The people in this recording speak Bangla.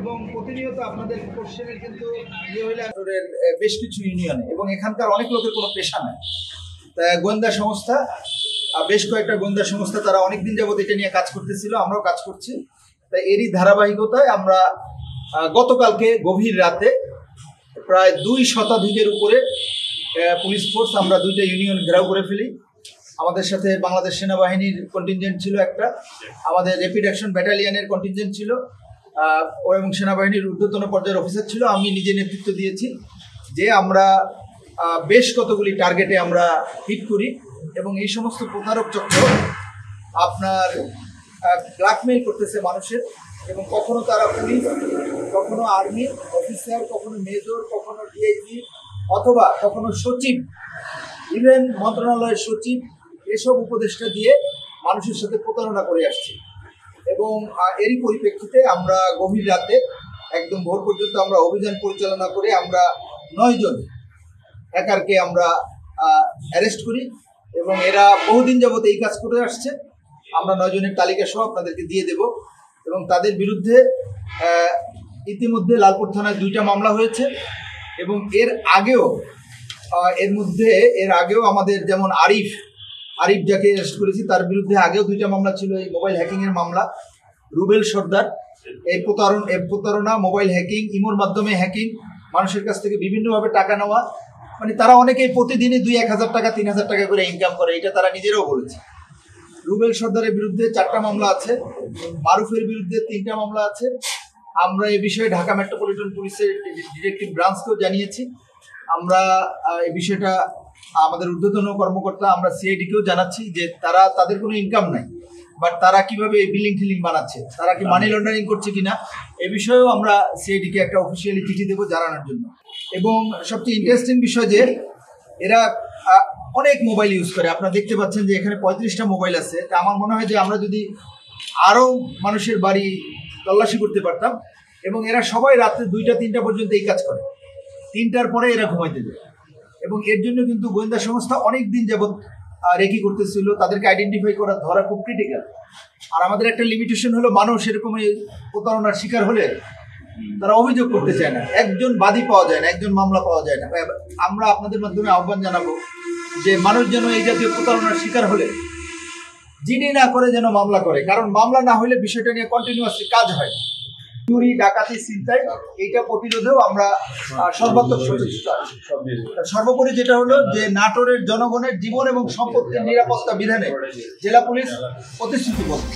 এবং প্রতিনিয়ত আপনাদের কোশ্চেনের কিন্তু বেশ কিছু ইউনিয়নে এবং এখানকার অনেক লোকের কোনো পেশা নাই। তাই গোয়েন্দা সংস্থা, বেশ কয়েকটা গোয়েন্দা সংস্থা তারা অনেকদিন যাবত এটা নিয়ে কাজ করতেছিল, আমরাও কাজ করছি। তাই এরই ধারাবাহিকতায় আমরা গতকালকে গভীর রাতে প্রায় 2 শতাধিকের উপরে পুলিশ ফোর্স আমরা 2টা ইউনিয়ন ঘেরাও করে ফেলি। আমাদের সাথে বাংলাদেশ সেনাবাহিনীর কন্টিনজেন্ট ছিল একটা, আমাদের র্যাপিড অ্যাকশন ব্যাটালিয়নের কন্টিনজেন্ট ছিল এবং সেনাবাহিনীর ঊর্ধ্বতন পর্যায়ের অফিসার ছিল। আমি নিজে নেতৃত্ব দিয়েছি যে আমরা বেশ কতগুলি টার্গেটে আমরা হিট করি এবং এই সমস্ত প্রতারক চক্র আপনার ব্ল্যাকমেইল করতেছে মানুষের, এবং কখনো তারা পুলিশ, কখনো আর্মি অফিসার, কখনো মেজর, কখনো ডিআইজি, অথবা কখনো সচিব, ইভেন মন্ত্রণালয়ের সচিব, এসব উপদেষ্টা দিয়ে মানুষের সাথে প্রতারণা করে আসছে। এবং এরই পরিপ্রেক্ষিতে আমরা গভীর রাতে একদম ভোর পর্যন্ত আমরা অভিযান পরিচালনা করে আমরা 9 জন হ্যাকারকে আমরা অ্যারেস্ট করি এবং এরা বহুদিন যাবত এই কাজ করে আসছে। আমরা 9 জনের তালিকা সহ আপনাদেরকে দিয়ে দেব এবং তাদের বিরুদ্ধে ইতিমধ্যে লালপুর থানায় 2টা মামলা হয়েছে এবং এর আগেও আমাদের যেমন আরিফ যাকে অ্যারেস্ট করেছি তার বিরুদ্ধে আগেও 2টা মামলা ছিল, এই মোবাইল হ্যাকিংয়ের মামলা। রুবেল সর্দার, এই প্রতারণা, মোবাইল হ্যাকিং, ইমোর মাধ্যমে হ্যাকিং, মানুষের কাছ থেকে বিভিন্নভাবে টাকা নেওয়া, মানে তারা অনেকেই প্রতিদিনই 2-1,000 টাকা 3,000 টাকা করে ইনকাম করে, এটা তারা নিজেরাও বলেছে। রুবেল সর্দারের বিরুদ্ধে 4টা মামলা আছে, মারুফের বিরুদ্ধে 3টা মামলা আছে। আমরা এই বিষয়ে ঢাকা মেট্রোপলিটন পুলিশের ডিটেকটিভ ব্রাঞ্চকেও জানিয়েছি। আমরা এই বিষয়টা আমাদের ঊর্ধ্বতন কর্মকর্তা, আমরা সিআইডিকেও জানাচ্ছি যে তাদের কোনো ইনকাম নাই, বাট তারা কিভাবে এই বিলিং বানাচ্ছে, তারা কি মানি লন্ডারিং করছে কিনা, এ বিষয়েও আমরা সিআইডিকে একটা অফিসিয়ালি চিঠি দেবো জানানোর জন্য। এবং সবচেয়ে ইন্টারেস্টিং বিষয় যে এরা অনেক মোবাইল ইউজ করে, আপনারা দেখতে পাচ্ছেন যে এখানে 35টা মোবাইল আছে। তা আমার মনে হয় যে আমরা যদি আরও মানুষের বাড়ি তল্লাশি করতে পারতাম। এবং এরা সবাই রাত্রে 2টা-3টা পর্যন্ত এই কাজ করে, 3টার পরে এরা ঘুমাইতে যায়। এবং এর জন্য কিন্তু গোয়েন্দা সংস্থা অনেক দিন যাবৎ রেকি করতেছিল, তাদেরকে আইডেন্টিফাই করা, ধরা খুব ক্রিটিক্যাল। আর আমাদের একটা লিমিটেশন হলো, মানুষ এরকম এই প্রতারণার শিকার হলে তারা অভিযোগ করতে চায় না, একজন বাদী পাওয়া যায় না, একজন মামলা পাওয়া যায় না। আমরা আপনাদের মাধ্যমে আহ্বান জানাবো যে মানুষ যেন এই জাতীয় প্রতারণার শিকার হলে জিডি না করে যেন মামলা করে, কারণ মামলা না হলে বিষয়টা নিয়ে কন্টিনিউয়াসলি কাজ হয়। চুরি, ডাকাতি, ছিনতাই, এইটা প্রতিরোধেও আমরা সর্বাত্মক সচেষ্ট আছি। সর্বোপরি যেটা হলো যে নাটোরের জনগণের জীবন এবং সম্পত্তির নিরাপত্তা বিধানে জেলা পুলিশ প্রতিশ্রুতিবদ্ধ।